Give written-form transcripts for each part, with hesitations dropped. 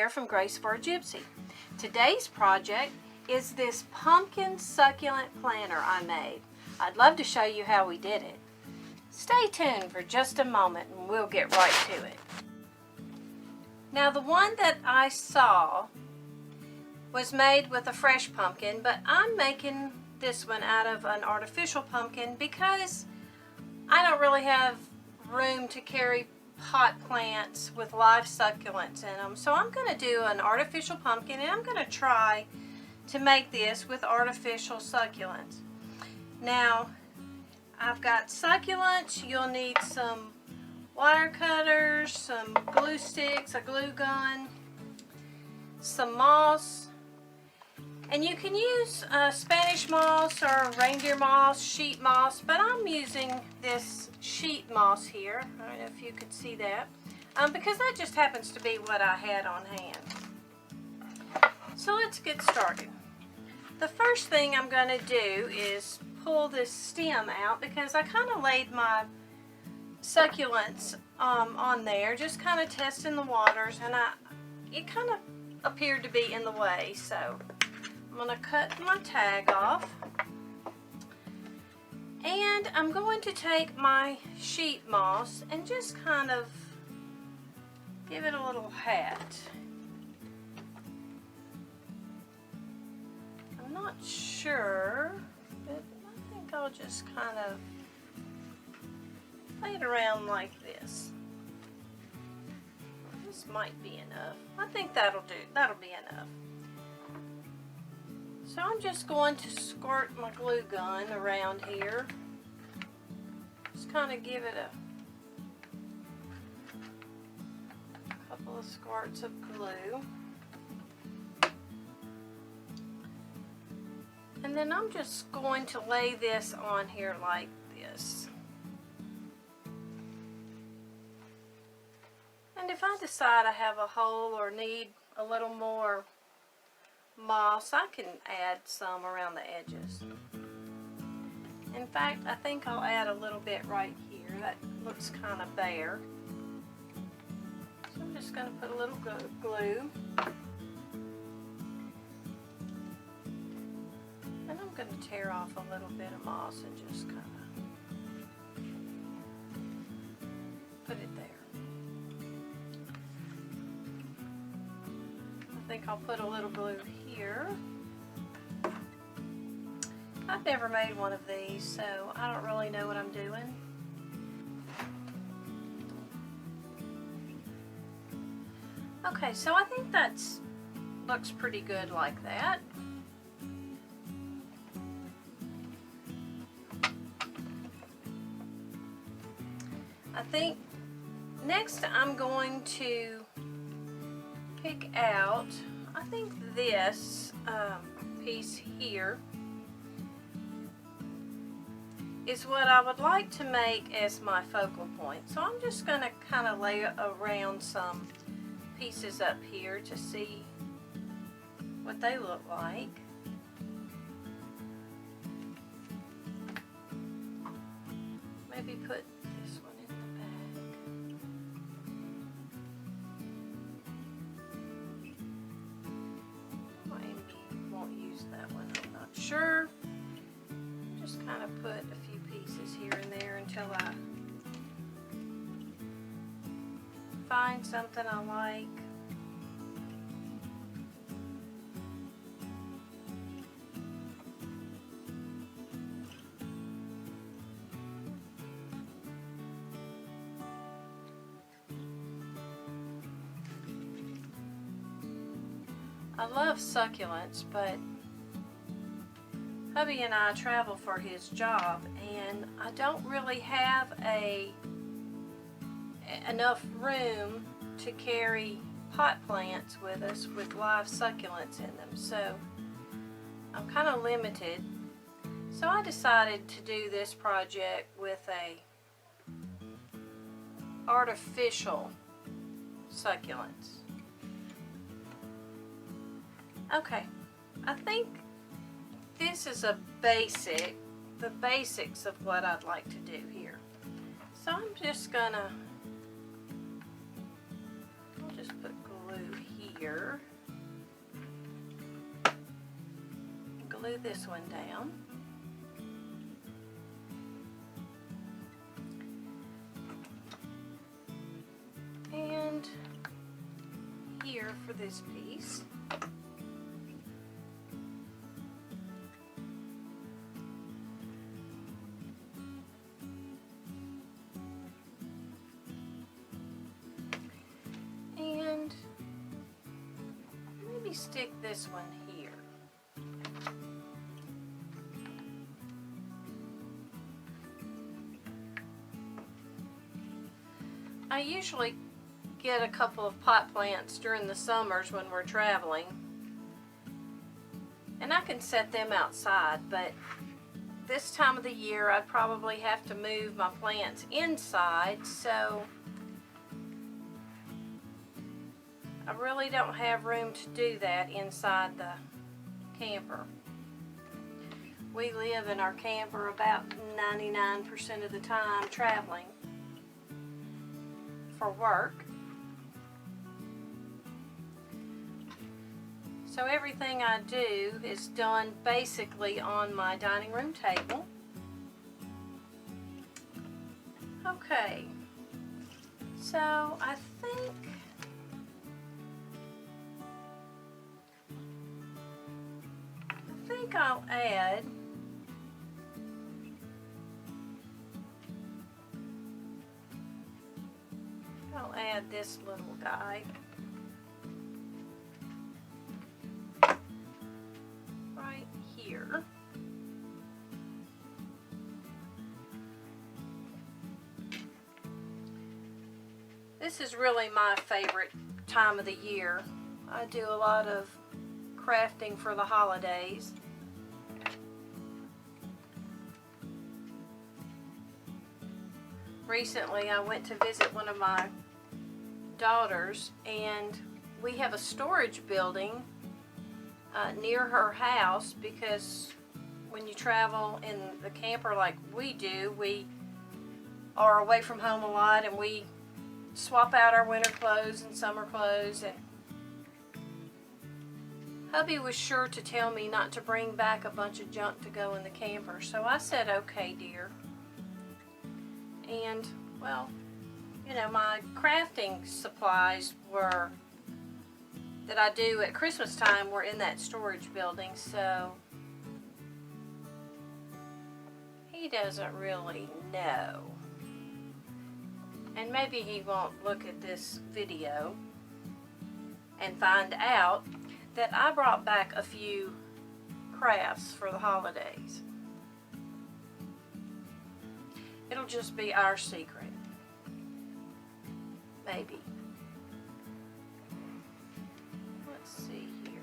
here from Grace for a Gypsy. Today's project is this pumpkin succulent planter I made. I'd love to show you how we did it. Stay tuned for just a moment and we'll get right to it. Now the one that I saw was made with a fresh pumpkin, but I'm making this one out of an artificial pumpkin because I don't really have room to carry pot plants with live succulents in them. So I'm going to do an artificial pumpkin, and I'm going to try to make this with artificial succulents. Now I've got succulents. You'll need some wire cutters, some glue sticks, a glue gun, some moss, and you can use Spanish moss or reindeer moss, sheet moss, but I'm using this sheet moss here. I don't know if you could see that, because that just happens to be what I had on hand. So let's get started. The first thing I'm going to do is pull this stem out because I kind of laid my succulents on there, just kind of testing the waters, and it kind of appeared to be in the way, so I'm going to cut my tag off, and I'm going to take my sheet moss and just kind of give it a little hat. I'm not sure, but I think I'll just kind of lay it around like this. This might be enough. I think that'll do. That'll be enough. So I'm just going to squirt my glue gun around here. Just kind of give it a couple of squirts of glue. And then I'm just going to lay this on here like this. And if I decide I have a hole or need a little more moss, I can add some around the edges. In fact, I think I'll add a little bit right here. That looks kind of bare. So I'm just going to put a little glue. And I'm going to tear off a little bit of moss and just kind of put it there. I think I'll put a little glue here. I've never made one of these, so I don't really know what I'm doing. Okay, so I think that's looks pretty good like that. I think next I'm going to pick out, I think this piece here is what I would like to make as my focal point. So I'm just going to kind of lay around some pieces up here to see what they look like. Maybe put this one in the back. Maybe won't use that one, I'm not sure. Just kind of put a few pieces here and there until I find something I like. I love succulents, but hubby and I travel for his job, and I don't really have enough room to carry pot plants with us with live succulents in them, so I'm kind of limited. So I decided to do this project with a artificial succulents. Okay, I think this is the basics of what I'd like to do here. So I'm just gonna, I'll just put glue here. here. Glue this one down. And here for this piece. And maybe stick this one here. I usually get a couple of pot plants during the summers when we're traveling, and I can set them outside, but this time of the year I'd probably have to move my plants inside, so I really don't have room to do that inside the camper. We live in our camper about 99% of the time traveling for work. So everything I do is done basically on my dining room table. Okay, so I think I'll add this little guy right here. This is really my favorite time of the year. I do a lot of crafting for the holidays. Recently I went to visit one of my daughters, and we have a storage building near her house, because when you travel in the camper like we do, we are away from home a lot, and we swap out our winter clothes and summer clothes, and hubby was sure to tell me not to bring back a bunch of junk to go in the camper, so I said, okay dear. And well, you know, my crafting supplies that I do at Christmas time were in that storage building, so he doesn't really know. And maybe he won't look at this video and find out that I brought back a few crafts for the holidays. It'll just be our secret. Maybe. Let's see here.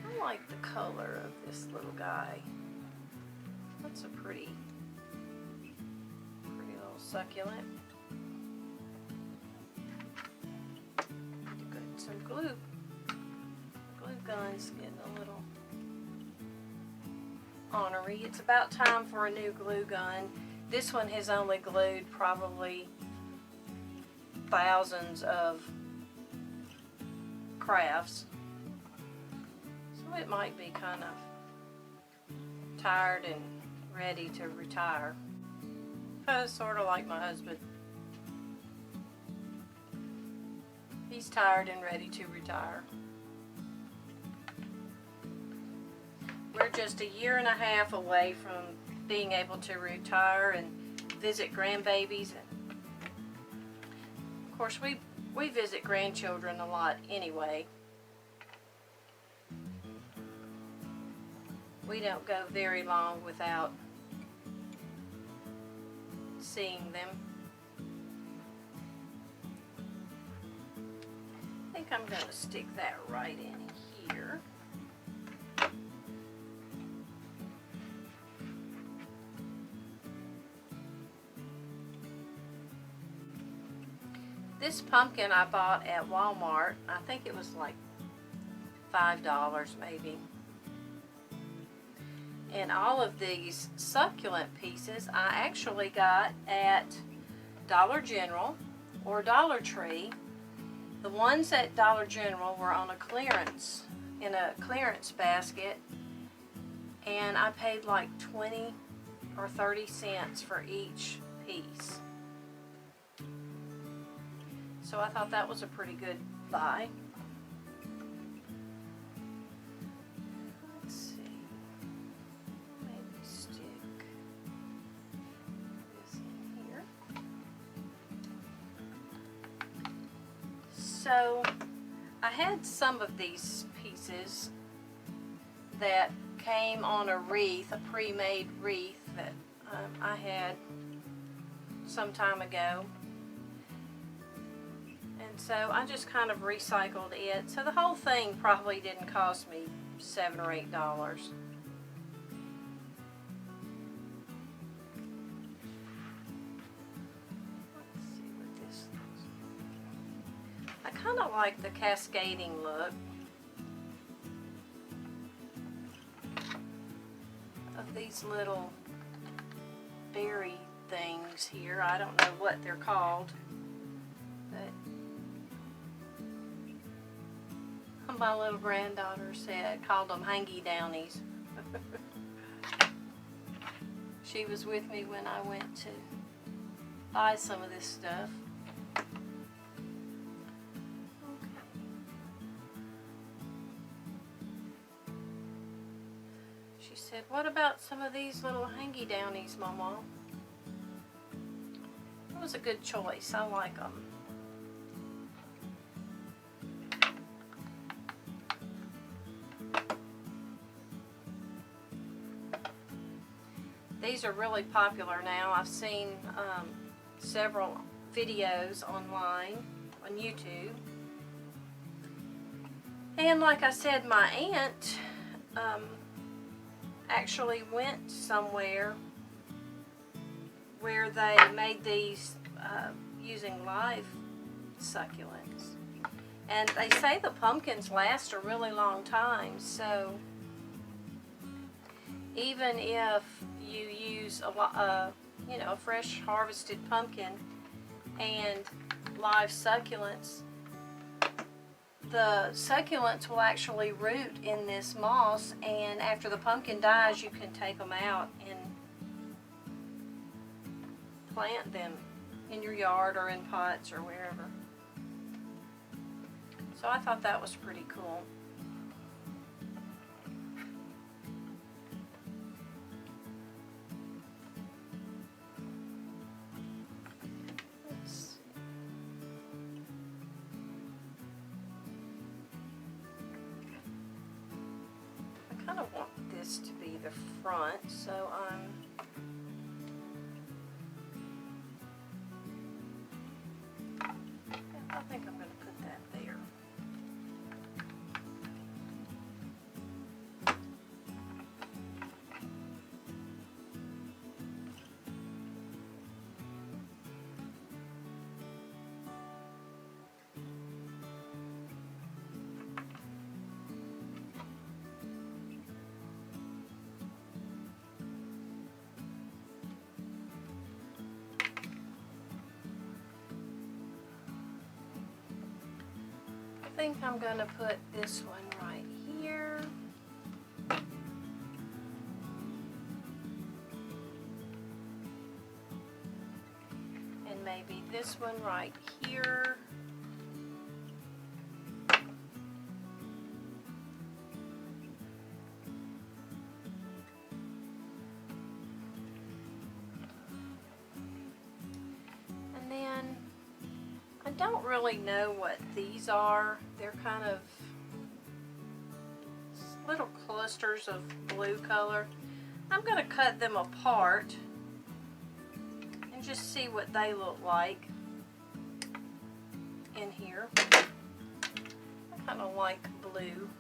I like the color of this little guy. That's a pretty little succulent. Good. Some glue. Glue gun's getting a little ornery. It's about time for a new glue gun. This one has only glued probably thousands of crafts, so it might be kind of tired and ready to retire. Sort of like my husband. He's tired and ready to retire. We're just a year and a half away from being able to retire and visit grandbabies. And of course, we visit grandchildren a lot anyway. We don't go very long without seeing them. I think I'm going to stick that right in here. This pumpkin I bought at Walmart. I think it was like $5 maybe. And all of these succulent pieces I actually got at Dollar General or Dollar Tree. The ones at Dollar General were on a clearance, in a clearance basket, and I paid like 20 or 30 cents for each piece. So I thought that was a pretty good buy. Let's see, maybe stick this in here. So I had some of these pieces that came on a wreath, a pre-made wreath that I had some time ago. And so I just kind of recycled it. So the whole thing probably didn't cost me $7 or $8. Let's see what this looks like. I kind of like the cascading look of these little berry things here. I don't know what they're called, but my little granddaughter called them hangy downies. She was with me when I went to buy some of this stuff. She said, "What about some of these little hangy downies, Mama?" It was a good choice. I like them. These are really popular now. I've seen several videos online on YouTube. And like I said, my aunt actually went somewhere where they made these using live succulents. And they say the pumpkins last a really long time, so even if you use a fresh harvested pumpkin and live succulents, the succulents will actually root in this moss, and after the pumpkin dies, you can take them out and plant them in your yard or in pots or wherever. So I thought that was pretty cool. I kind of want this to be the front, so I think I'm going to put that there. I think I'm going to put this one right here. And maybe this one right here. And then I don't really know what these are. They're kind of little clusters of blue color. I'm going to cut them apart and just see what they look like in here. I kind of like blue.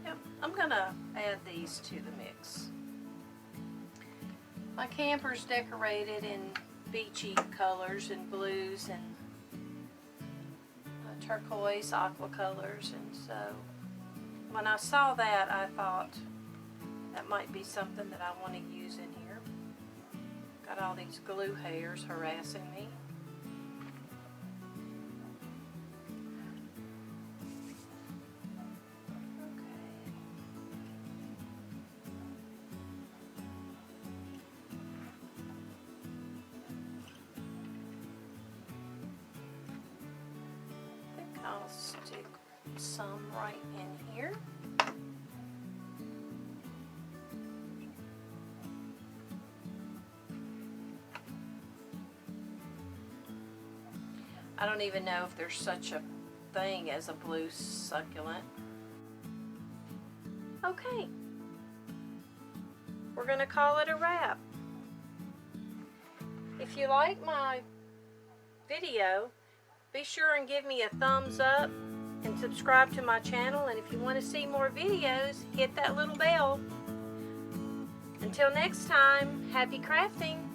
Yep, I'm going to add these to the mix. My camper's decorated in beachy colors and blues and turquoise aqua colors, and so when I saw that, I thought that might be something that I want to use in here. Got all these glue hairs harassing me. stick some right in here. I don't even know if there's such a thing as a blue succulent. Okay, we're gonna call it a wrap. If you like my video, be sure and give me a thumbs up and subscribe to my channel, and if you want to see more videos, hit that little bell. Until next time, happy crafting!